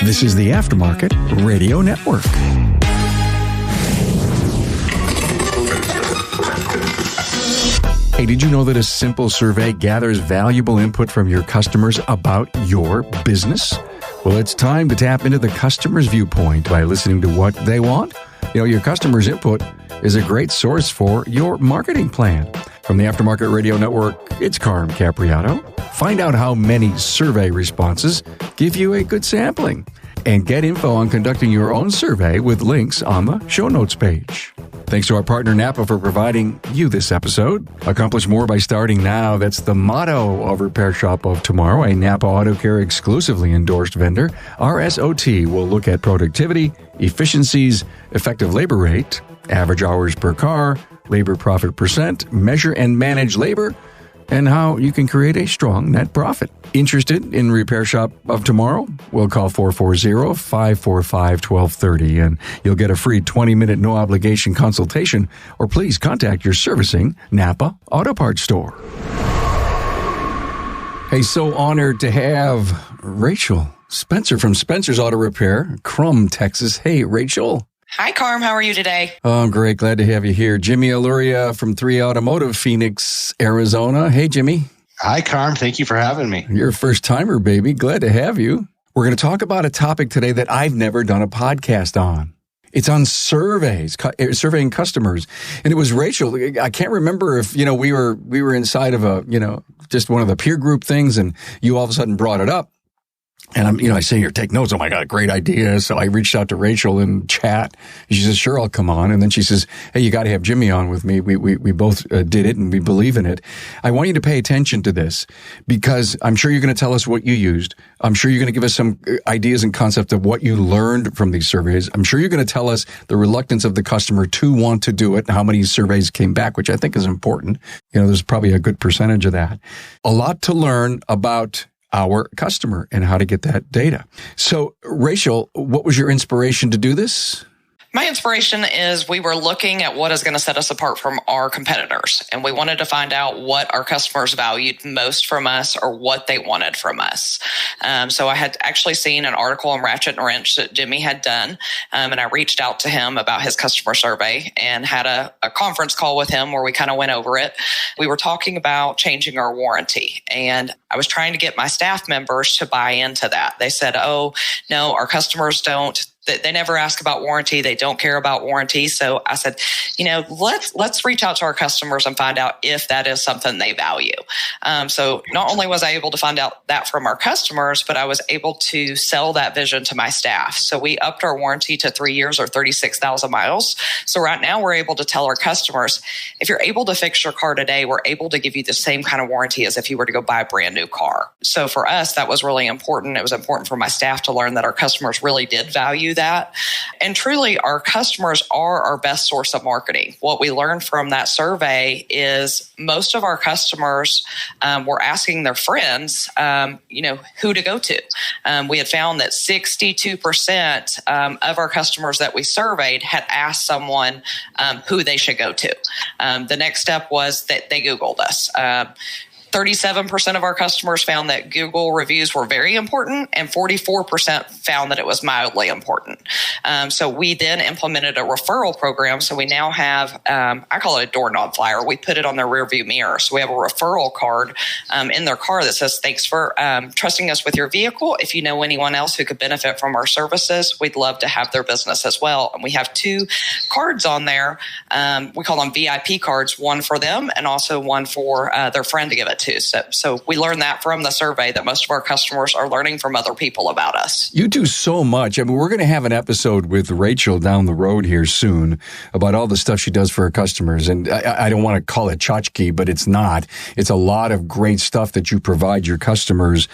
This is the Aftermarket Radio Network. Hey, did you know that a simple survey gathers valuable input from your customers about your business? Well, it's time to tap into the customer's viewpoint by listening to what they want. You know, your customer's input is a great source for your marketing plan. From the Aftermarket Radio Network, it's Krum Capriato. Find out how many survey responses give you a good sampling. And get info on conducting your own survey with links on the show notes page. Thanks to our partner Napa for providing you this episode. Accomplish more by starting now. That's the motto of Repair Shop of Tomorrow, a Napa Auto Care exclusively endorsed vendor. RSOT will look at productivity, efficiencies, effective labor rate, average hours per car, labor profit percent, measure and manage labor, and how you can create a strong net profit. Interested in Repair Shop of Tomorrow? We'll call 440-545-1230 and you'll get a free 20-minute no-obligation consultation, or please contact your servicing Napa Auto Parts store. Hey, so honored to have Rachel Spencer from Spencer's Auto Repair, Krum, Texas. Hey, Rachel. Hi, Krum. How are you today? Oh, I'm great. Glad to have you here. Jimmy Alauria from 3 Automotive, Phoenix, Arizona. Hey, Jimmy. Hi, Krum. Thank you for having me. You're a first-timer, baby. Glad to have you. We're going to talk about a topic today that I've never done a podcast on. It's on surveys, surveying customers. And it was Rachel. I can't remember if, we were inside of a, just one of the peer group things, and you all of a sudden brought it up. And I say here, take notes. Oh my God, great idea. So I reached out to Rachel in chat. She says, sure, I'll come on. And then she says, hey, you got to have Jimmy on with me. We both did it and we believe in it. I want you to pay attention to this because I'm sure you're going to tell us what you used. I'm sure you're going to give us some ideas and concepts of what you learned from these surveys. I'm sure you're going to tell us the reluctance of the customer to want to do it and how many surveys came back, which I think is important. There's probably a good percentage of that. A lot to learn about our customer and how to get that data. So, Rachel, what was your inspiration to do this? My inspiration is we were looking at what is going to set us apart from our competitors, and we wanted to find out what our customers valued most from us or what they wanted from us. So I had actually seen an article on Ratchet and Wrench that Jimmy had done, and I reached out to him about his customer survey and had a conference call with him where we kind of went over it. We were talking about changing our warranty, and I was trying to get my staff members to buy into that. They said, oh, no, our customers don't. They never ask about warranty. They don't care about warranty. So I said, let's reach out to our customers and find out if that is something they value. So not only was I able to find out that from our customers, but I was able to sell that vision to my staff. So we upped our warranty to 3 years or 36,000 miles. So right now we're able to tell our customers, if you're able to fix your car today, we're able to give you the same kind of warranty as if you were to go buy a brand new car. So for us, that was really important. It was important for my staff to learn that our customers really did value that. And truly, our customers are our best source of marketing. What we learned from that survey is most of our customers were asking their friends, who to go to. We had found that 62% of our customers that we surveyed had asked someone who they should go to. The next step was that they Googled us. 37% of our customers found that Google reviews were very important, and 44% found that it was mildly important. So we then implemented a referral program. So we now have, I call it a doorknob flyer. We put it on their rearview mirror. So we have a referral card in their car that says, thanks for trusting us with your vehicle. If you know anyone else who could benefit from our services, we'd love to have their business as well. And we have 2 cards on there. We call them VIP cards, one for them and also one for their friend to give it to. So we learned that from the survey that most of our customers are learning from other people about us. You do so much. I mean, we're going to have an episode with Rachel down the road here soon about all the stuff she does for her customers. And I don't want to call it tchotchke, but it's not. It's a lot of great stuff that you provide your customers.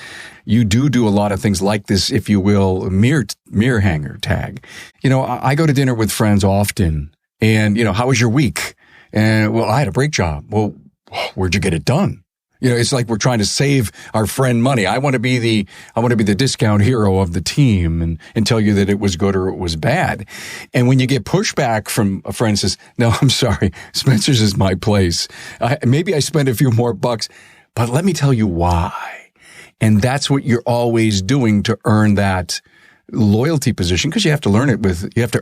You do a lot of things like this, if you will, mirror hanger tag. I go to dinner with friends often and, how was your week? And, well, I had a brake job. Well, where'd you get it done? It's like we're trying to save our friend money. I want to be the discount hero of the team and tell you that it was good or it was bad. And when you get pushback from a friend who says, no, I'm sorry, Spencer's is my place. Maybe I spend a few more bucks, but let me tell you why. And that's what you're always doing to earn that loyalty position, because you have to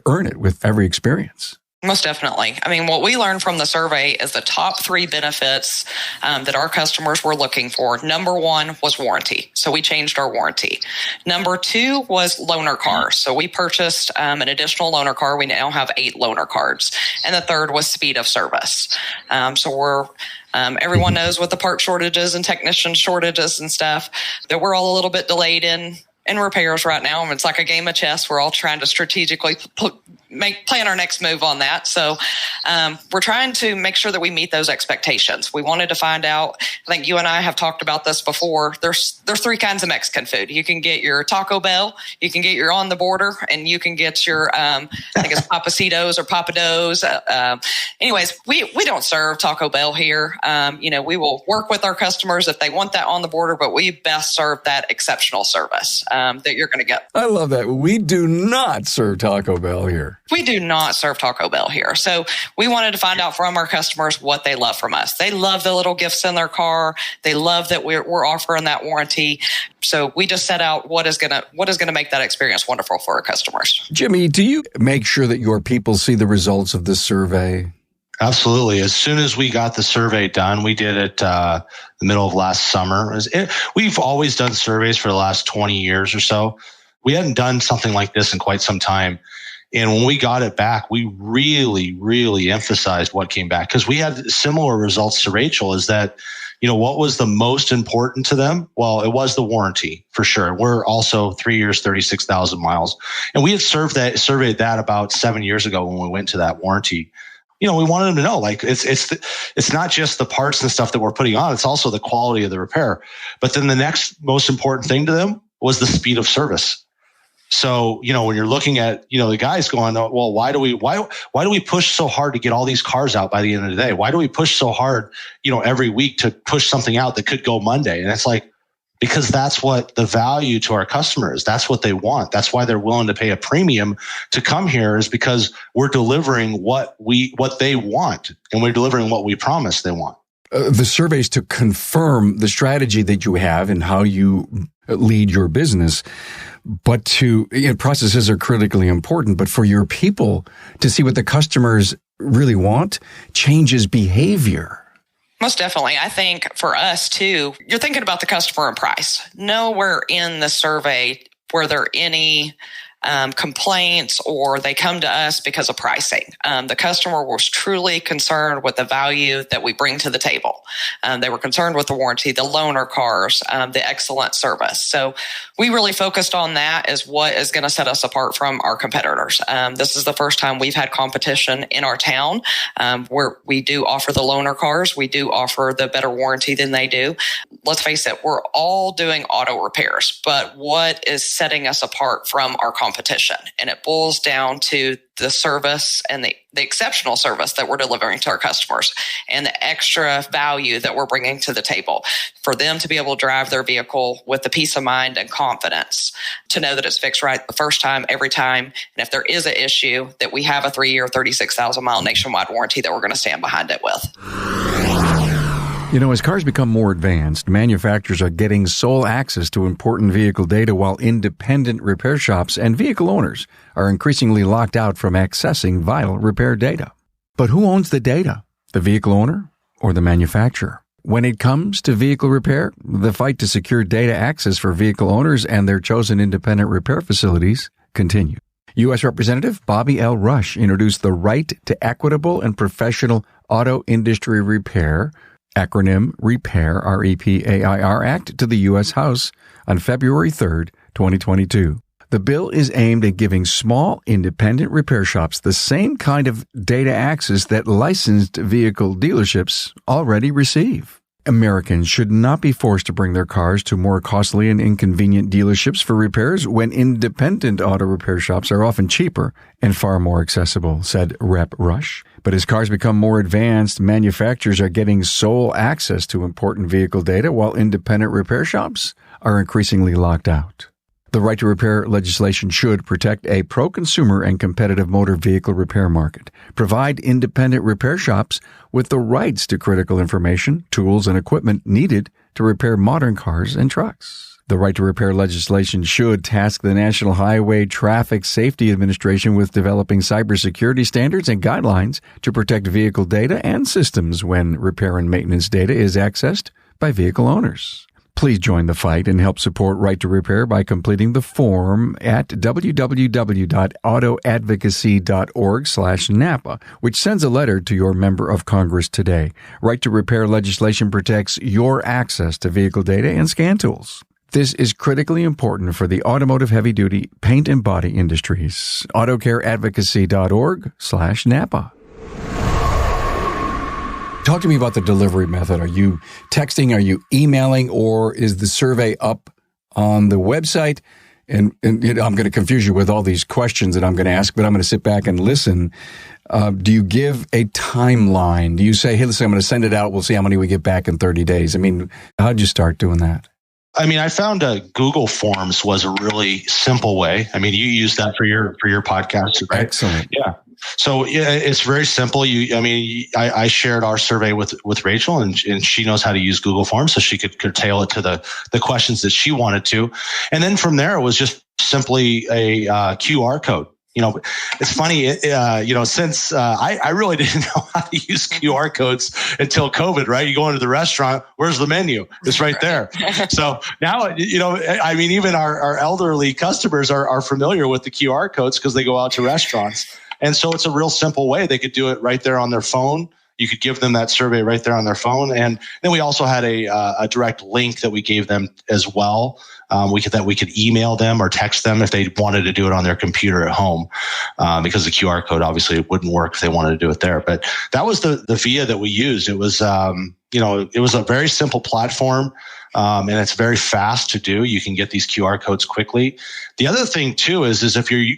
earn it with every experience. Most definitely. I mean, what we learned from the survey is the top 3 benefits that our customers were looking for. Number 1 was warranty. So we changed our warranty. Number 2 was loaner cars. So we purchased an additional loaner car. We now have 8 loaner cards. And the third was speed of service. Everyone knows with the part shortages and technician shortages and stuff that we're all a little bit delayed in repairs right now. And it's like a game of chess. We're all trying to strategically plan our next move on that. So we're trying to make sure that we meet those expectations. We wanted to find out, I think you and I have talked about this before, there's 3 kinds of Mexican food. You can get your Taco Bell, you can get your On the Border, and you can get your, I think it's Papacitos or Papados. Anyways, we don't serve Taco Bell here. We will work with our customers if they want that On the Border, but we best serve that exceptional service that you're going to get. I love that. We do not serve Taco Bell here. We do not serve Taco Bell here. So we wanted to find out from our customers what they love from us. They love the little gifts in their car. They love that we're offering that warranty. So we just set out what is going to make that experience wonderful for our customers. Jimmy, do you make sure that your people see the results of this survey? Absolutely. As soon as we got the survey done, we did it the middle of last summer. We've always done surveys for the last 20 years or so. We hadn't done something like this in quite some time. And when we got it back, we really, really emphasized what came back, because we had similar results to Rachel. Is that, what was the most important to them? Well, it was the warranty for sure. We're also 3 years, 36,000 miles. And we had surveyed that about 7 years ago when we went to that warranty. We wanted them to know, like, it's not just the parts and stuff that we're putting on. It's also the quality of the repair. But then the next most important thing to them was the speed of service. So, when you're looking at, the guys going, well, why do we push so hard to get all these cars out by the end of the day? Why do we push so hard, every week to push something out that could go Monday? And it's like, because that's what the value to our customers, that's what they want. That's why they're willing to pay a premium to come here, is because we're delivering what they want, and we're delivering what we promise they want. The surveys to confirm the strategy that you have and how you lead your business. But processes are critically important, but for your people to see what the customers really want changes behavior. Most definitely. I think for us too, you're thinking about the customer and price. Nowhere in the survey were there any complaints or they come to us because of pricing. The customer was truly concerned with the value that we bring to the table. They were concerned with the warranty, the loaner cars, the excellent service. So we really focused on that as what is going to set us apart from our competitors. This is the first time we've had competition in our town where we do offer the loaner cars. We do offer the better warranty than they do. Let's face it, we're all doing auto repairs, but what is setting us apart from our competition? And it boils down to the service and the exceptional service that we're delivering to our customers and the extra value that we're bringing to the table for them to be able to drive their vehicle with the peace of mind and confidence to know that it's fixed right the first time, every time. And if there is an issue, that we have a 3-year, 36,000 mile nationwide warranty that we're going to stand behind it with. As cars become more advanced, manufacturers are getting sole access to important vehicle data, while independent repair shops and vehicle owners are increasingly locked out from accessing vital repair data. But who owns the data? The vehicle owner or the manufacturer? When it comes to vehicle repair, the fight to secure data access for vehicle owners and their chosen independent repair facilities continue. U.S. Representative Bobby L. Rush introduced the Right to Equitable and Professional Auto Industry Repair, acronym REPAIR, R-E-P-A-I-R Act, to the U.S. House on February 3rd, 2022. The bill is aimed at giving small, independent repair shops the same kind of data access that licensed vehicle dealerships already receive. Americans should not be forced to bring their cars to more costly and inconvenient dealerships for repairs when independent auto repair shops are often cheaper and far more accessible, said Rep. Rush. But as cars become more advanced, manufacturers are getting sole access to important vehicle data, while independent repair shops are increasingly locked out. The right to repair legislation should protect a pro-consumer and competitive motor vehicle repair market, provide independent repair shops with the rights to critical information, tools, and equipment needed to repair modern cars and trucks. The right to repair legislation should task the National Highway Traffic Safety Administration with developing cybersecurity standards and guidelines to protect vehicle data and systems when repair and maintenance data is accessed by vehicle owners. Please join the fight and help support Right to Repair by completing the form at www.autoadvocacy.org/NAPA, which sends a letter to your member of Congress today. Right to Repair legislation protects your access to vehicle data and scan tools. This is critically important for the automotive heavy-duty paint and body industries. autocareadvocacy.org/NAPA. Talk to me about the delivery method. Are you texting? Are you emailing? Or is the survey up on the website? And I'm going to confuse you with all these questions that I'm going to ask, but I'm going to sit back and listen. Do you give a timeline? Do you say, hey, listen, I'm going to send it out. We'll see how many we get back in 30 days. I mean, how'd you start doing that? I mean, I found Google Forms was a really simple way. I mean, you use that for your podcast, right? Excellent. Yeah. So it's very simple. I shared our survey with Rachel, and she knows how to use Google Forms, so she could curtail it to the questions that she wanted to. And then from there, it was just simply a QR code. It's funny, since I really didn't know how to use QR codes until COVID, right? You go into the restaurant, where's the menu? It's right there. So now, even our elderly customers are familiar with the QR codes because they go out to restaurants. And so it's a real simple way. They could do it right there on their phone. You could give them that survey right there on their phone. And then we also had a direct link that we gave them as well. We could email them or text them if they wanted to do it on their computer at home, because the QR code obviously wouldn't work if they wanted to do it there. But that was the via that we used. It was it was a very simple platform, and it's very fast to do. You can get these QR codes quickly. The other thing too is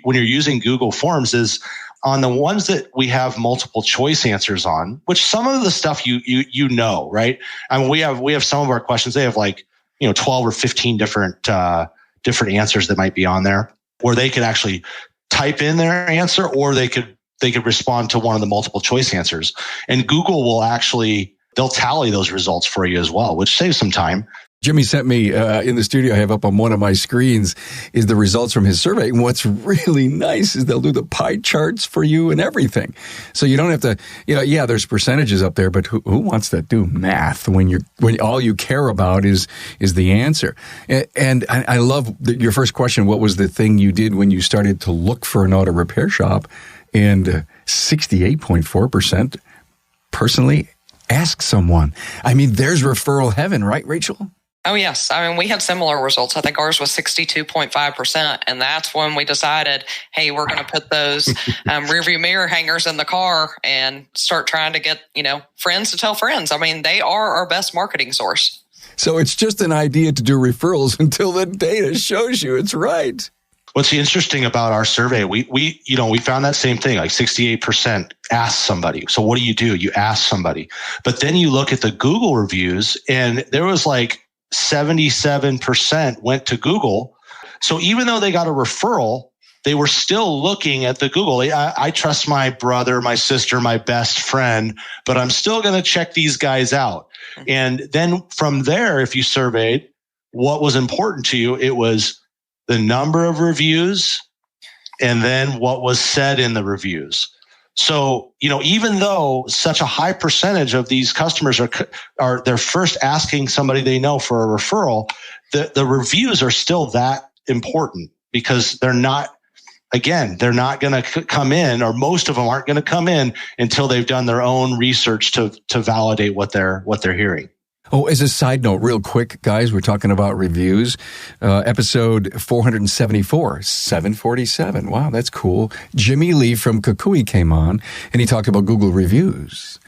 when you're using Google Forms is on the ones that we have multiple choice answers on, which some of the stuff right? I mean, we have some of our questions. They have 12 or 15 different answers that might be on there, where they could actually type in their answer, or they could respond to one of the multiple choice answers. And Google will they'll tally those results for you as well, which saves some time. Jimmy sent me in the studio, I have up on one of my screens, is the results from his survey. And what's really nice is they'll do the pie charts for you and everything. So you don't have to, there's percentages up there, but who wants to do math when all you care about is the answer? And I love your first question. What was the thing you did when you started to look for an auto repair shop? And 68.4% personally ask someone. I mean, there's referral heaven, right, Rachel? Oh, yes. I mean, we had similar results. I think ours was 62.5%. And that's when we decided, hey, we're going to put those rearview mirror hangers in the car and start trying to get, friends to tell friends. I mean, they are our best marketing source. So it's just an idea to do referrals until the data shows you it's right. What's interesting about our survey, we found that same thing, like 68% ask somebody. So what do? You ask somebody. But then you look at the Google reviews, and there was 77% went to Google. So even though they got a referral, they were still looking at the Google. I trust my brother, my sister, my best friend, but I'm still going to check these guys out. And then from there, if you surveyed what was important to you, it was the number of reviews and then what was said in the reviews. So, even though such a high percentage of these customers are they're first asking somebody they know for a referral, the reviews are still that important, because they're not going to come in, or most of them aren't going to come in until they've done their own research to validate what they're hearing. Oh, as a side note, real quick, guys, we're talking about reviews. Episode 474, 747. Wow, that's cool. Jimmy Lee from Kukui came on, and he talked about Google reviews.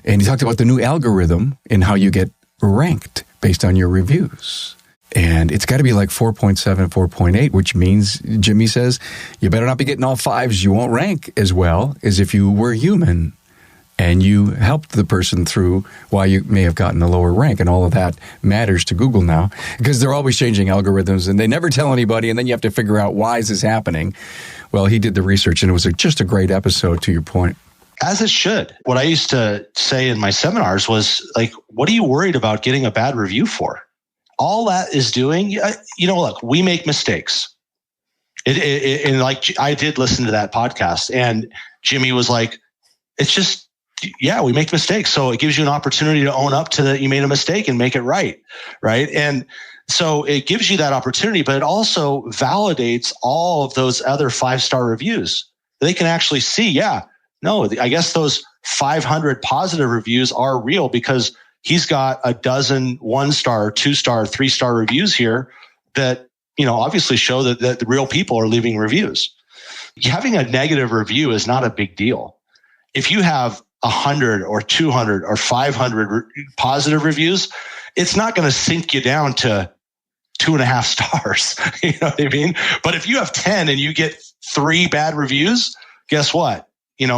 And he talked about the new algorithm and how you get ranked based on your reviews. And it's got to be 4.7, 4.8, which means, Jimmy says, you better not be getting all fives. You won't rank as well as if you were human and you helped the person through why you may have gotten a lower rank. And all of that matters to Google now, because they're always changing algorithms and they never tell anybody. And then you have to figure out, why is this happening? Well, he did the research, and it was just a great episode, to your point. As it should. What I used to say in my seminars was like, what are you worried about getting a bad review for? All that is doing, look, we make mistakes. And like, I did listen to that podcast, and Jimmy was like, it's just, yeah, we make mistakes. So it gives you an opportunity to own up to that you made a mistake and make it right. Right. And so it gives you that opportunity, but it also validates all of those other 5-star reviews. They can actually see, yeah, no, I guess those 500 positive reviews are real because he's got a dozen 1-star, 2-star, 3-star reviews here that, obviously show that the real people are leaving reviews. Having a negative review is not a big deal. If you have 100 or 200 or 500 positive reviews, it's not going to sink you down to 2.5 stars. You know what I mean? But if you have 10 and you get 3 bad reviews, guess what?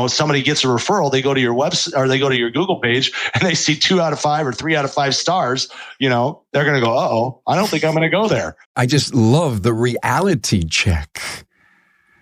Somebody gets a referral, they go to your website or they go to your Google page and they see 2 out of 5 or 3 out of 5 stars, they're going to go, uh-oh, I don't think I'm going to go there. I just love the reality check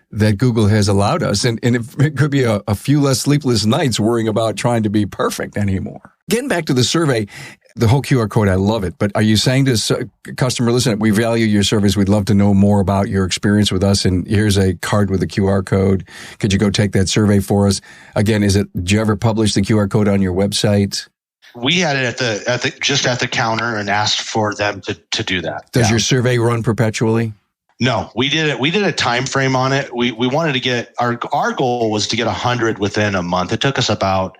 that Google has allowed us. And it could be a few less sleepless nights worrying about trying to be perfect anymore. Getting back to the survey, the whole QR code, I love it. But are you saying to customer, listen, we value your service. We'd love to know more about your experience with us. And here's a card with a QR code. Could you go take that survey for us? Again, did you ever publish the QR code on your website? We had it at the counter and asked for them to do that. Does your survey run perpetually? No, we did it. We did a time frame on it. We wanted to get our goal was to get 100 within a month. It took us about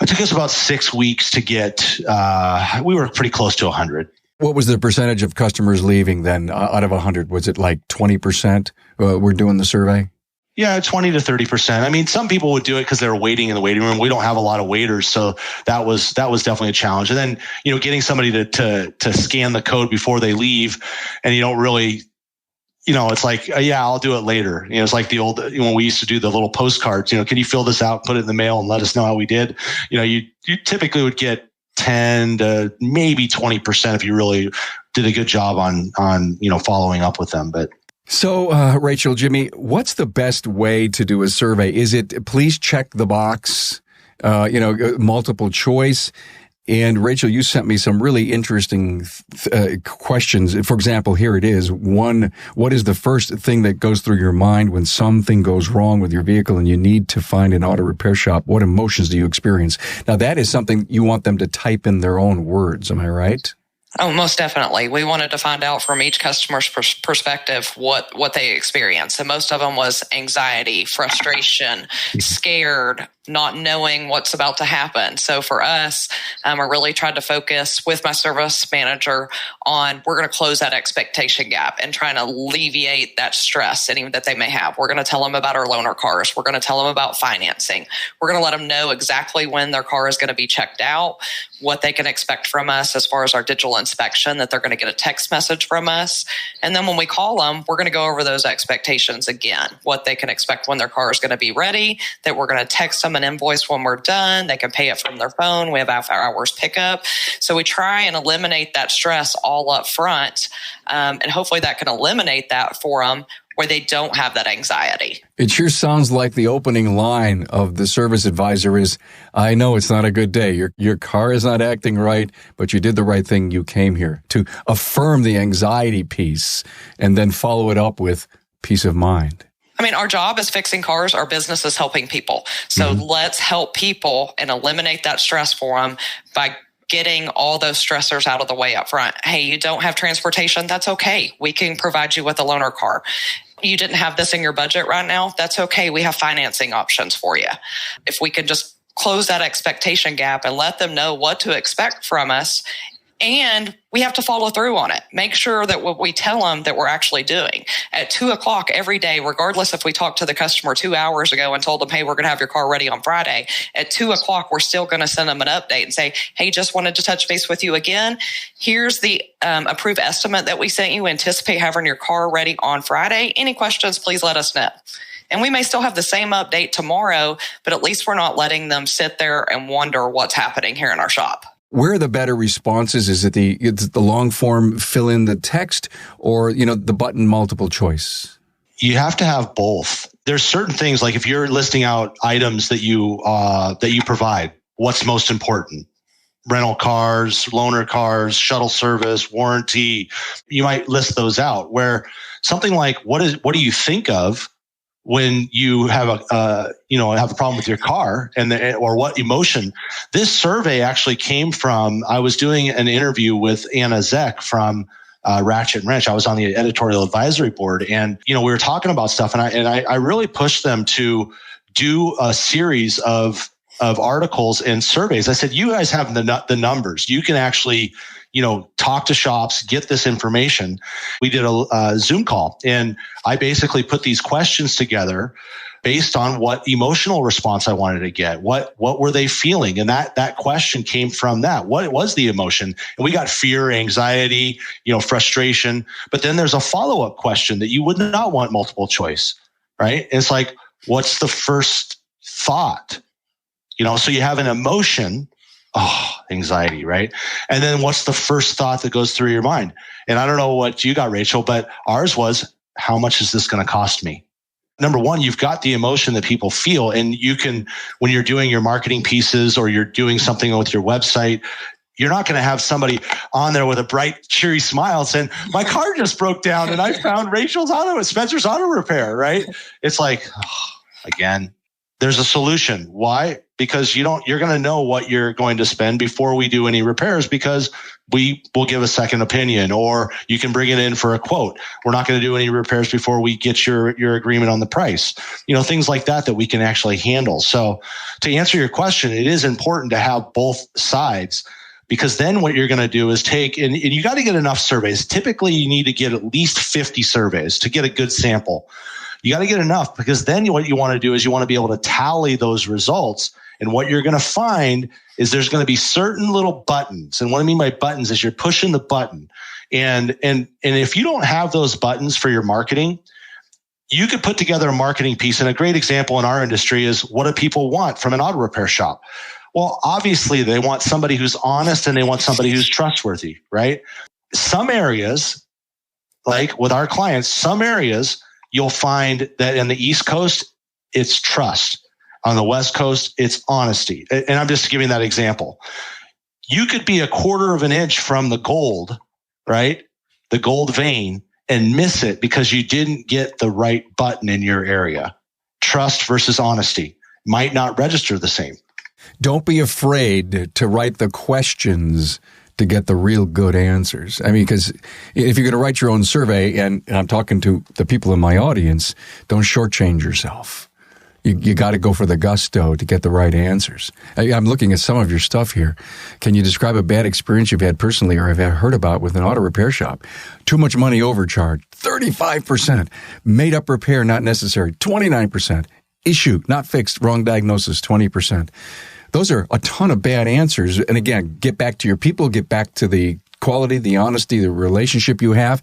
6 weeks to get. We were pretty close to 100. What was the percentage of customers leaving then out of 100? Was it like 20%? Were doing the survey? Yeah, 20 to 30%. I mean, some people would do it because they were waiting in the waiting room. We don't have a lot of waiters, so that was definitely a challenge. And then getting somebody to scan the code before they leave, and you don't really. It's like, yeah, I'll do it later. It's like the old, when we used to do the little postcards, can you fill this out, put it in the mail and let us know how we did? You typically would get 10 to maybe 20% if you really did a good job on following up with them. But so, Rachel, Jimmy, what's the best way to do a survey? Is it please check the box, multiple choice? And Rachel, you sent me some really interesting questions. For example, here it is. One, what is the first thing that goes through your mind when something goes wrong with your vehicle and you need to find an auto repair shop? What emotions do you experience? Now, that is something you want them to type in their own words. Am I right? Oh, most definitely. We wanted to find out from each customer's perspective what they experience. And most of them was anxiety, frustration, scared, not knowing what's about to happen. So for us, I really tried to focus with my service manager on we're going to close that expectation gap and trying to alleviate that stress that they may have. We're going to tell them about our loaner cars. We're going to tell them about financing. We're going to let them know exactly when their car is going to be checked out, what they can expect from us as far as our digital inspection, that they're going to get a text message from us. And then when we call them, we're going to go over those expectations again, what they can expect when their car is going to be ready, that we're going to text them an invoice when we're done. They can pay it from their phone. We have after hours pickup. So we try and eliminate that stress all up front. And hopefully that can eliminate that for them where they don't have that anxiety. It sure sounds like the opening line of the service advisor is, I know it's not a good day. Your car is not acting right, but you did the right thing. You came here to affirm the anxiety piece and then follow it up with peace of mind. I mean, our job is fixing cars. Our business is helping people. So let's help people and eliminate that stress for them by getting all those stressors out of the way up front. Hey, you don't have transportation? That's okay. We can provide you with a loaner car. You didn't have this in your budget right now? That's okay. We have financing options for you. If we can just close that expectation gap and let them know what to expect from us, and we have to follow through on it. Make sure that what we tell them that we're actually doing. At 2:00 every day, regardless if we talked to the customer 2 hours ago and told them, hey, we're going to have your car ready on Friday. At 2:00, we're still going to send them an update and say, hey, just wanted to touch base with you again. Here's the approved estimate that we sent you. Anticipate having your car ready on Friday. Any questions, please let us know. And we may still have the same update tomorrow, but at least we're not letting them sit there and wonder what's happening here in our shop. Where are the better responses? Is it the long form, fill in the text, or, the button multiple choice? You have to have both. there's certain things like if you're listing out items that you provide, what's most important? Rental cars, loaner cars, shuttle service, warranty. You might list those out. Where something like what do you think of when you have a problem with your car or what emotion? This survey actually came from, I was doing an interview with Anna Zek from Ratchet and Wrench. I was on the editorial advisory board, and we were talking about stuff, and I really pushed them to do a series of articles and surveys. I said, you guys have the numbers. You can actually, talk to shops, get this information. We did a Zoom call, and I basically put these questions together based on what emotional response I wanted to get. What were they feeling? And that question came from that. What was the emotion? And we got fear, anxiety, frustration. But then there's a follow-up question that you would not want multiple choice, right? It's like, what's the first thought? So you have an emotion, anxiety, right? And then what's the first thought that goes through your mind? And I don't know what you got, Rachel, but ours was, how much is this going to cost me? Number one, you've got the emotion that people feel, and you can, when you're doing your marketing pieces or you're doing something with your website, you're not going to have somebody on there with a bright, cheery smile saying, my car just broke down and I found Spencer's Auto Repair, right? It's like, again, there's a solution. Why? Because you're going to know what you're going to spend before we do any repairs, because we will give a second opinion, or you can bring it in for a quote. We're not going to do any repairs before we get your agreement on the price. Things like that we can actually handle. So to answer your question, it is important to have both sides, because then what you're going to do is take, and you got to get enough surveys. Typically, you need to get at least 50 surveys to get a good sample. You got to get enough, because then what you want to do is you want to be able to tally those results. And what you're going to find is there's going to be certain little buttons. And what I mean by buttons is you're pushing the button. And if you don't have those buttons for your marketing, you could put together a marketing piece. And a great example in our industry is, what do people want from an auto repair shop? Well, obviously they want somebody who's honest and they want somebody who's trustworthy, right? Some areas, like with our clients, some areas you'll find that in the East Coast, it's trust. On the West Coast, it's honesty. And I'm just giving that example. You could be a quarter of an inch from the gold, right? The gold vein, and miss it because you didn't get the right button in your area. Trust versus honesty might not register the same. Don't be afraid to write the questions to get the real good answers. I mean, because if you're going to write your own survey, and I'm talking to the people in my audience, don't shortchange yourself. You got to go for the gusto to get the right answers. I'm looking at some of your stuff here. Can you describe a bad experience you've had personally or have heard about with an auto repair shop? Too much money overcharged, 35%. Made up repair not necessary, 29%. Issue not fixed, wrong diagnosis, 20%. Those are a ton of bad answers. And again, get back to your people, get back to the quality, the honesty, the relationship you have,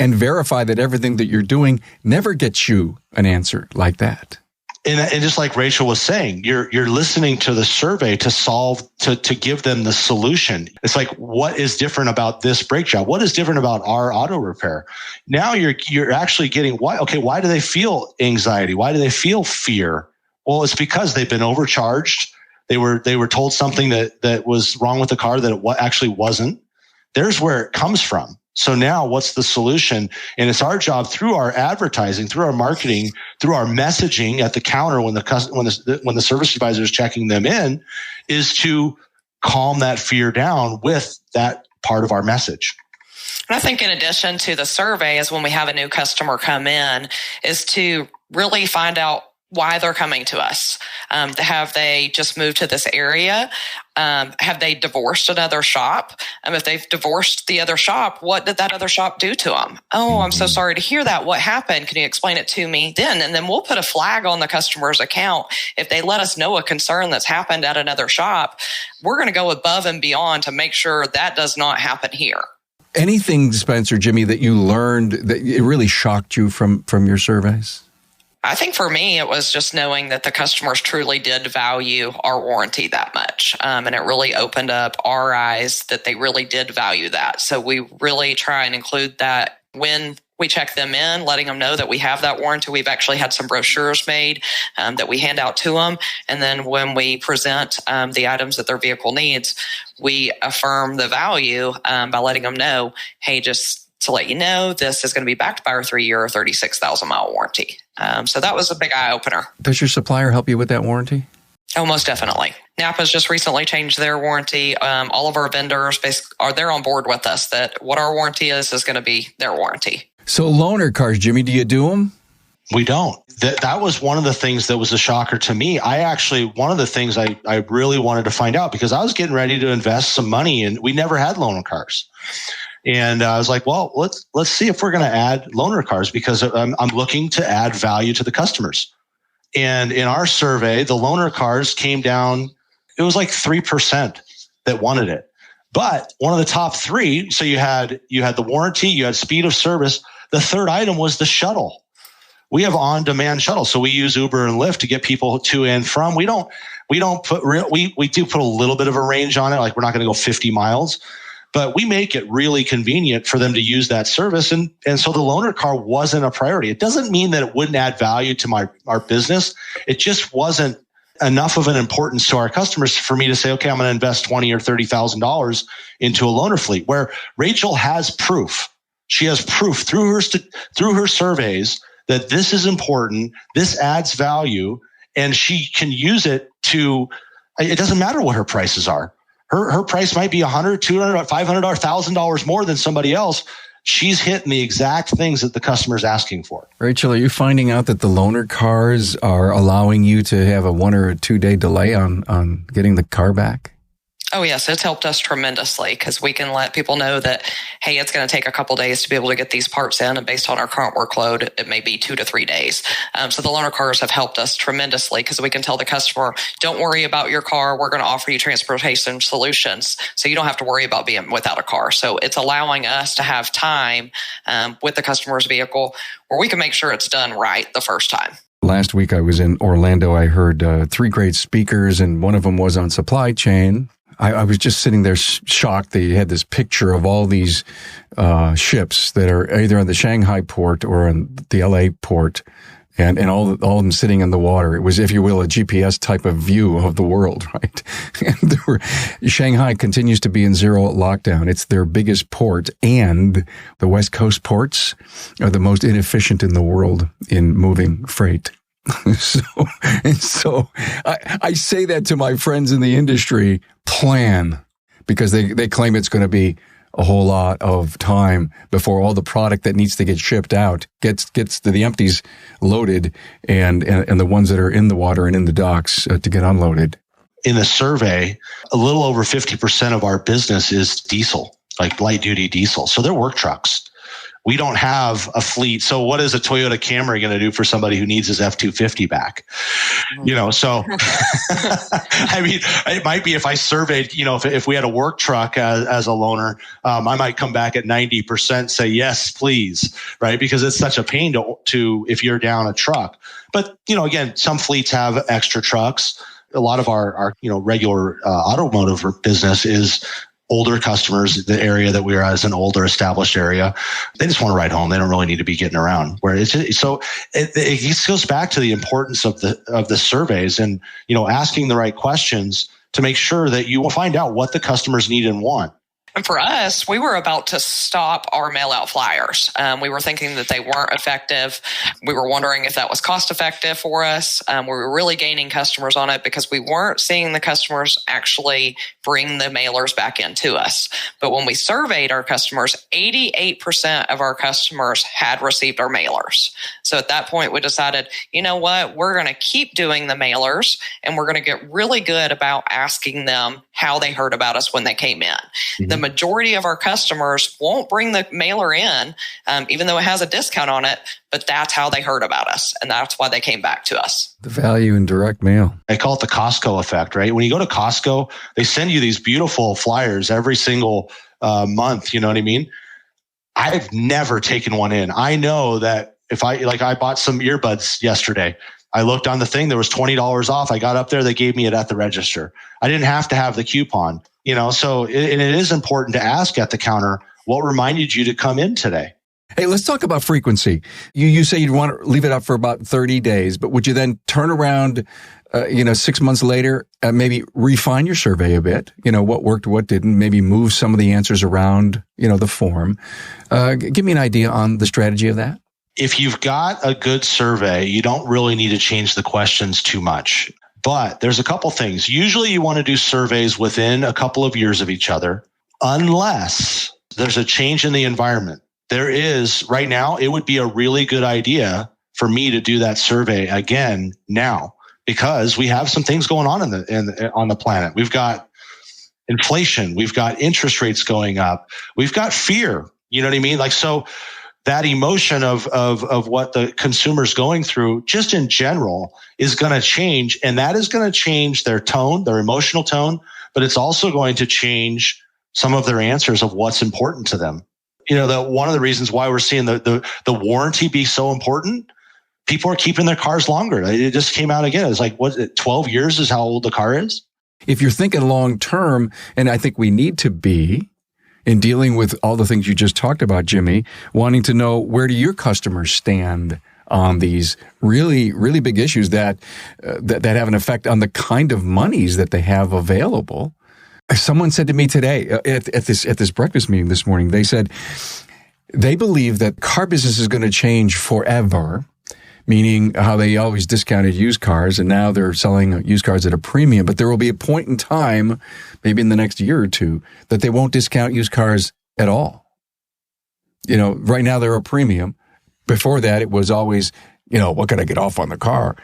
and verify that everything that you're doing never gets you an answer like that. And just like Rachel was saying, you're listening to the survey to give them the solution. It's like, what is different about this brake job? What is different about our auto repair? Now you're actually getting why do they feel anxiety? Why do they feel fear? Well, it's because they've been overcharged. They were told something that was wrong with the car that it actually wasn't. There's where it comes from. So now what's the solution? And it's our job through our advertising, through our marketing, through our messaging at the counter when the service advisor is checking them in, is to calm that fear down with that part of our message. And I think in addition to the survey is when we have a new customer come in, is to really find out why they're coming to us. Have they just moved to this area? Have they divorced another shop? If they've divorced the other shop, what did that other shop do to them? Oh, I'm so sorry to hear that. What happened? Can you explain it to me then? And then we'll put a flag on the customer's account. If they let us know a concern that's happened at another shop, we're going to go above and beyond to make sure that does not happen here. Anything, Spencer, Jimmy, that you learned that it really shocked you from your surveys? I think for me, it was just knowing that the customers truly did value our warranty that much. And it really opened up our eyes that they really did value that. So we really try and include that when We check them in, letting them know that we have that warranty. We've actually had some brochures made that we hand out to them. And then when we present the items that their vehicle needs, we affirm the value by letting them know, hey, just to let you know, this is going to be backed by our 3-year or 36,000-mile warranty. So that was a big eye-opener. Does your supplier help you with that warranty? Oh, most definitely. Napa's just recently changed their warranty. All of our vendors they're on board with us that what our warranty is going to be their warranty. So loaner cars, Jimmy, do you do them? We don't. That was one of the things that was a shocker to me. One of the things I really wanted to find out, because I was getting ready to invest some money and we never had loaner cars. And I was like, well, let's see if we're going to add loaner cars, because I'm looking to add value to the customers. And in our survey, the loaner cars came down. It was like 3% that wanted it. But one of the top 3, so you had the warranty, you had speed of service. The third item was the shuttle. We have on-demand shuttles, so we use Uber and Lyft to get people to and from. We do put a little bit of a range on it, like we're not going to go 50 miles, but we make it really convenient for them to use that service. And so the loaner car wasn't a priority. It doesn't mean that it wouldn't add value to our business. It just wasn't enough of an importance to our customers for me to say, okay, I'm going to invest $20,000 or $30,000 into a loaner fleet, where Rachel has proof. She has proof through her surveys that this is important, this adds value, and she can use it to, it doesn't matter what her prices are. Her price might be $100, $200, $500, $1,000 more than somebody else. She's hitting the exact things that the customer's asking for. Rachel, are you finding out that the loaner cars are allowing you to have a 1 or 2 day delay on getting the car back? Oh, yes. It's helped us tremendously because we can let people know that, hey, it's going to take a couple days to be able to get these parts in. And based on our current workload, it may be 2 to 3 days. So the loaner cars have helped us tremendously because we can tell the customer, don't worry about your car. We're going to offer you transportation solutions. So you don't have to worry about being without a car. So it's allowing us to have time with the customer's vehicle where we can make sure it's done right the first time. Last week I was in Orlando. I heard 3 great speakers, and one of them was on supply chain. I was just sitting there shocked. They had this picture of all these ships that are either on the Shanghai port or on the LA port, and all of them sitting in the water. It was, if you will, a GPS type of view of the world, right? And Shanghai continues to be in zero lockdown. It's their biggest port, and the West Coast ports are the most inefficient in the world in moving freight. So I say that to my friends in the industry, plan, because they claim it's going to be a whole lot of time before all the product that needs to get shipped out gets to the empties loaded and the ones that are in the water and in the docks to get unloaded. In the survey, a little over 50% of our business is diesel, like light duty diesel. So they're work trucks. We don't have a fleet. So what is a Toyota Camry going to do for somebody who needs his F-250 back? So I mean, it might be if I surveyed, if we had a work truck as a loaner, I might come back at 90%, say, yes, please, right? Because it's such a pain to if you're down a truck. But, again, some fleets have extra trucks. A lot of our regular automotive business is older customers. The area that we are at is an older established area. They just want to ride home. They don't really need to be getting around. Where it just goes back to the importance of the surveys and, asking the right questions to make sure that you will find out what the customers need and want. And for us, we were about to stop our mail-out flyers. We were thinking that they weren't effective. We were wondering if that was cost-effective for us. We were really gaining customers on it because we weren't seeing the customers actually bring the mailers back into us. But when we surveyed our customers, 88% of our customers had received our mailers. So at that point, we decided, you know what, we're going to keep doing the mailers, and we're going to get really good about asking them how they heard about us when they came in. Mm-hmm. The majority of our customers won't bring the mailer in, even though it has a discount on it, but that's how they heard about us, and that's why they came back to us. The value in direct mail. I call it the Costco effect, right? When you go to Costco, they send you these beautiful flyers every single month, you know what I mean? I've never taken one in. I know that if I bought some earbuds yesterday. I looked on the thing, there was $20 off. I got up there, they gave me it at the register. I didn't have to have the coupon, so it is important to ask at the counter, what reminded you to come in today? Hey, let's talk about frequency. You say you'd want to leave it up for about 30 days, but would you then turn around, 6 months later, maybe refine your survey a bit? What worked, what didn't, maybe move some of the answers around, the form. Give me an idea on the strategy of that. If you've got a good survey, you don't really need to change the questions too much. But there's a couple things. Usually you want to do surveys within a couple of years of each other, unless there's a change in the environment. There is, right now, it would be a really good idea for me to do that survey again now, because we have some things going on on the planet. We've got inflation, we've got interest rates going up, we've got fear. You know what I mean? So that emotion of what the consumer's going through, just in general, is going to change, and that is going to change their tone, their emotional tone, but it's also going to change some of their answers of what's important to them. One of the reasons why we're seeing the warranty be so important, people are keeping their cars longer. It just came out again. It's 12 years is how old the car is? If you're thinking long term, and I think we need to be, in dealing with all the things you just talked about, Jimmy, wanting to know, where do your customers stand on these really, really big issues that have an effect on the kind of monies that they have available. Someone said to me today at this breakfast meeting this morning, they said they believe that car business is going to change forever, meaning how they always discounted used cars, and now they're selling used cars at a premium. But there will be a point in time, maybe in the next year or two, that they won't discount used cars at all. Right now they're a premium. Before that, it was always, what can I get off on the car?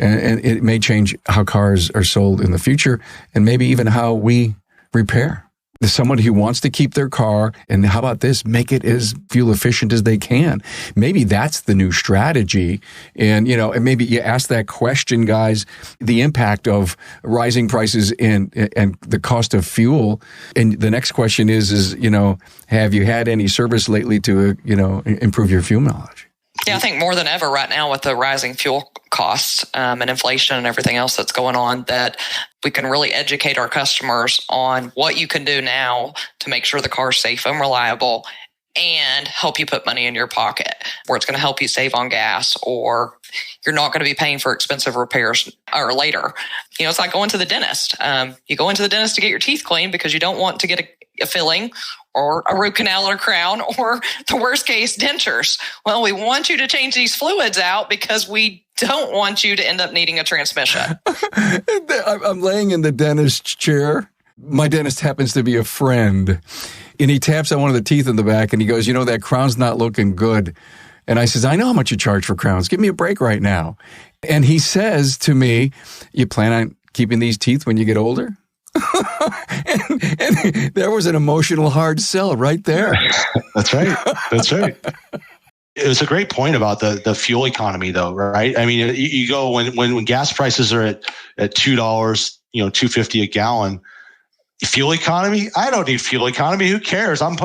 And it may change how cars are sold in the future, and maybe even how we repair. There's someone who wants to keep their car, and how about this? Make it as fuel efficient as they can. Maybe that's the new strategy. And, and maybe you ask that question, guys, the impact of rising prices and the cost of fuel. And the next question is, have you had any service lately to, improve your fuel mileage? Yeah, I think more than ever right now with the rising fuel costs and inflation and everything else that's going on, that we can really educate our customers on what you can do now to make sure the car's safe and reliable and help you put money in your pocket, where it's going to help you save on gas, or you're not going to be paying for expensive repairs or later. It's like going to the dentist. You go into the dentist to get your teeth cleaned because you don't want to get a filling or a root canal or crown, or the worst case, dentures. Well, we want you to change these fluids out because we don't want you to end up needing a transmission. I'm laying in the dentist chair. My dentist happens to be a friend, and he taps on one of the teeth in the back, and he goes, that crown's not looking good. And I says, I know how much you charge for crowns. Give me a break right now. And he says to me, you plan on keeping these teeth when you get older? and there was an emotional hard sell right there. That's right. It was a great point about the fuel economy, though, right? I mean, you go when gas prices are at $2, $2.50 a gallon. Fuel economy? I don't need fuel economy. Who cares? I'm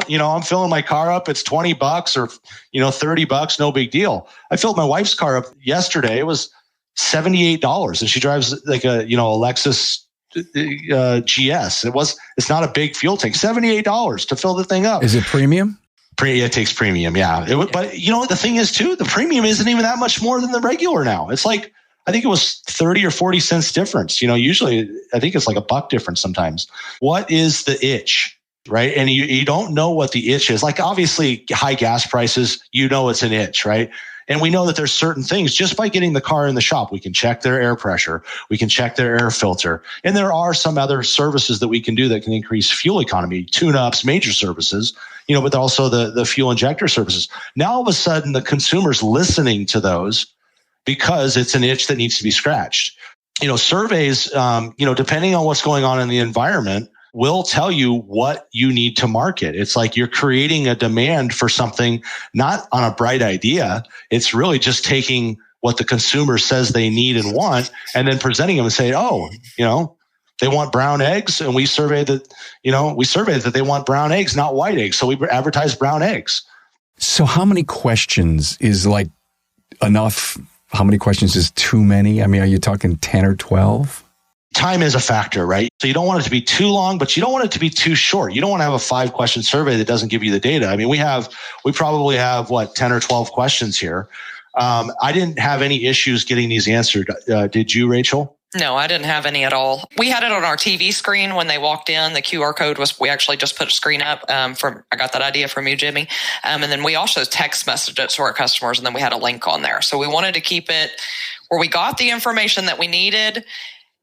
filling my car up. It's $20 or $30. No big deal. I filled my wife's car up yesterday. It was $78, and she drives like a Lexus GS. It's not a big fuel tank. $78 to fill the thing up. Is it premium? It takes premium, yeah. But the thing is too, the premium isn't even that much more than the regular now. It's like, I think it was 30 or 40 cents difference. Usually I think it's like $1 difference sometimes. What is the itch, right? And you don't know what the itch is. Like, obviously high gas prices, it's an itch, right? And we know that there's certain things, just by getting the car in the shop, we can check their air pressure, we can check their air filter. And there are some other services that we can do that can increase fuel economy, tune-ups, major services, but also the fuel injector services. Now, all of a sudden, the consumer's listening to those because it's an itch that needs to be scratched. Surveys, depending on what's going on in the environment, will tell you what you need to market. It's like you're creating a demand for something, not on a bright idea. It's really just taking what the consumer says they need and want, and then presenting them and saying, they want brown eggs, and we surveyed that they want brown eggs, not white eggs. So we advertise brown eggs. So how many questions is like enough? How many questions is too many? I mean, are you talking 10 or 12? time is a factor, right? So you don't want it to be too long, but you don't want it to be too short. You don't want to have a 5-question survey that doesn't give you the data. I mean, we probably have 10 or 12 questions here. I didn't have any issues getting these answered. Did you, Rachel? No, I didn't have any at all. We had it on our TV screen when they walked in. The QR code we actually just put a screen up I got that idea from you, Jimmy. And then we also text messaged it to our customers, and then we had a link on there. So we wanted to keep it where we got the information that we needed,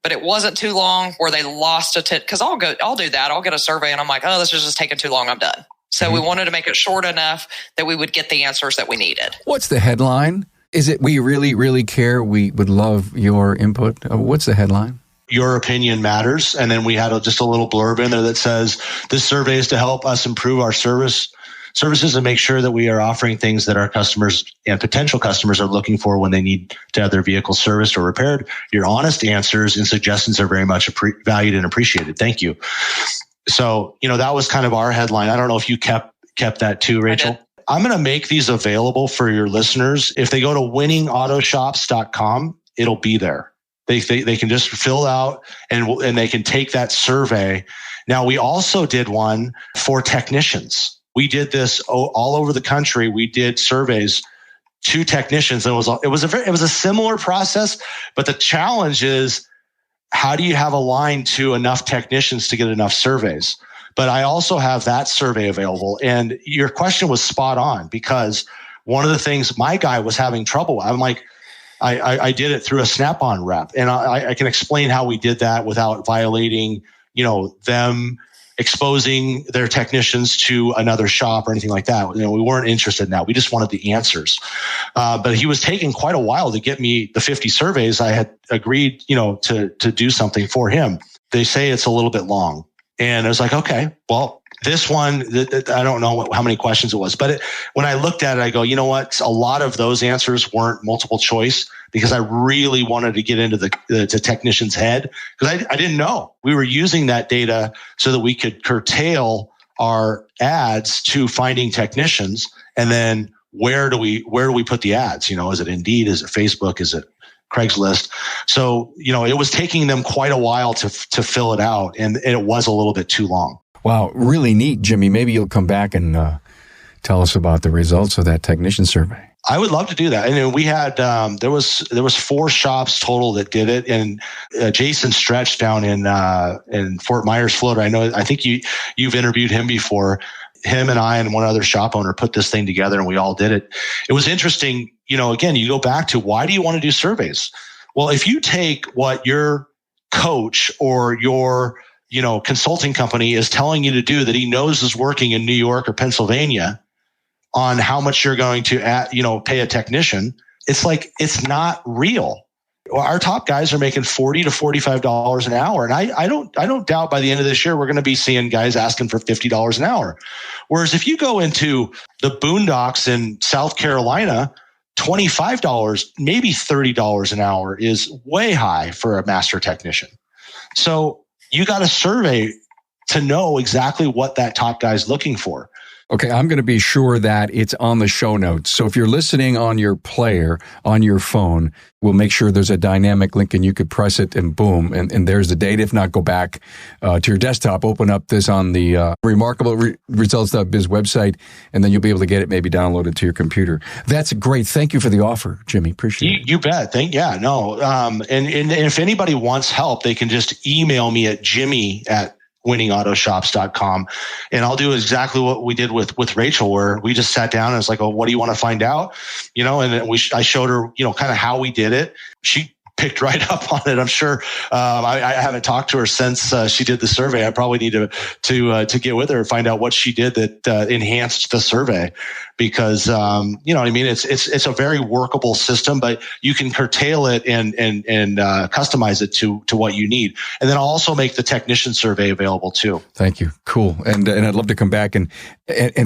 but it wasn't too long where they lost because I'll do that. I'll get a survey and I'm like, oh, this is just taking too long. I'm done. So we wanted to make it short enough that we would get the answers that we needed. What's the headline? Is it we really, really care? We would love your input. What's the headline? Your opinion matters. And then we had just a little blurb in there that says, this survey is to help us improve our services and make sure that we are offering things that our customers and potential customers are looking for when they need to have their vehicle serviced or repaired. Your honest answers and suggestions are very much valued and appreciated. Thank you. So, that was kind of our headline. I don't know if you kept that too, Rachel. I'm going to make these available for your listeners. If they go to winningautoshops.com, it'll be there. They can just fill out and they can take that survey. Now, we also did one for technicians. We did this all over the country. We did surveys to technicians. And it was a similar process, but the challenge is, how do you have a line to enough technicians to get enough surveys? But I also have that survey available. And your question was spot on, because one of the things my guy was having trouble with, I'm like, I did it through a Snap-on rep. And I can explain how we did that without violating, them exposing their technicians to another shop or anything like that. We weren't interested in that. We just wanted the answers. But he was taking quite a while to get me the 50 surveys. I had agreed, to do something for him. They say it's a little bit long. And I was like, okay, well, this one, I don't know how many questions it was, but when I looked at it, I go, you know what? A lot of those answers weren't multiple choice, because I really wanted to get into the technician's head, because I didn't know. We were using that data so that we could curtail our ads to finding technicians. And then where do we put the ads? Is it Indeed? Is it Facebook? Is it Craigslist? So, it was taking them quite a while to fill it out, and it was a little bit too long. Wow, really neat, Jimmy. Maybe you'll come back and tell us about the results of that technician survey. I would love to do that. And we had there was 4 shops total that did it, and Jason Stretch down in Fort Myers, Florida. I think you've interviewed him before. Him and I and one other shop owner put this thing together, and we all did it. It was interesting. Again, you go back to, why do you want to do surveys? Well, if you take what your coach or your consulting company is telling you to do that he knows is working in New York or Pennsylvania, on how much you're going to pay a technician, it's like, it's not real. Our top guys are making $40 to $45 an hour. And I don't doubt by the end of this year, we're going to be seeing guys asking for $50 an hour. Whereas if you go into the boondocks in South Carolina, $25, maybe $30 an hour is way high for a master technician. So you got a survey to know exactly what that top guy's looking for. Okay, I'm going to be sure that it's on the show notes. So if you're listening on your player, on your phone, we'll make sure there's a dynamic link and you could press it and boom, and there's the data. If not, go back to your desktop, open up this on the remarkableresults.biz website, and then you'll be able to get it maybe downloaded to your computer. That's great. Thank you for the offer, Jimmy. Appreciate it. You bet. And if anybody wants help, they can just email me at jimmy@winningautoshops.com. And I'll do exactly what we did with Rachel, where we just sat down and it's like, oh, what do you want to find out? And I showed her, kind of how we did it. She picked right up on it. I'm sure. I haven't talked to her since she did the survey. I probably need to get with her and find out what she did that enhanced the survey, because it's a very workable system, but you can curtail it and customize it to what you need. And then I'll also make the technician survey available too. Thank you. Cool. And I'd love to come back and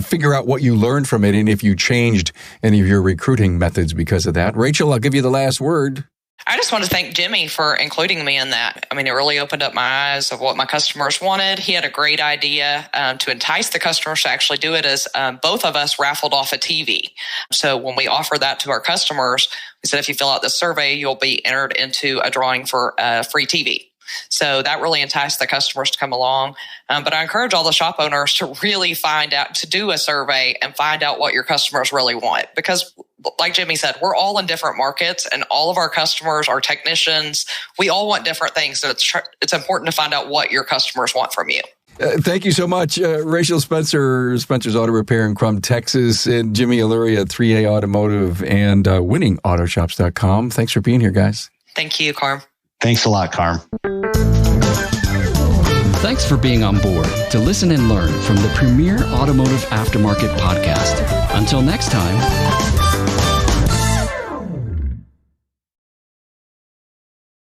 figure out what you learned from it, and if you changed any of your recruiting methods because of that. Rachel, I'll give you the last word. I just want to thank Jimmy for including me in that. I mean, it really opened up my eyes of what my customers wanted. He had a great idea to entice the customers to actually do it, as both of us raffled off a TV. So when we offered that to our customers, we said, if you fill out this survey, you'll be entered into a drawing for a free TV. So that really enticed the customers to come along. But I encourage all the shop owners to really to do a survey and find out what your customers really want. Because like Jimmy said, we're all in different markets and all of our customers, our technicians, we all want different things. So it's important to find out what your customers want from you. Thank you so much, Rachel Spencer, Spencer's Auto Repair in Krum, Texas, and Jimmy Alauria, 3A Automotive, and winningAutoshops.com. Thanks for being here, guys. Thank you, Krum. Thanks a lot, Krum. Thanks for being on board to listen and learn from the premier automotive aftermarket podcast. Until next time.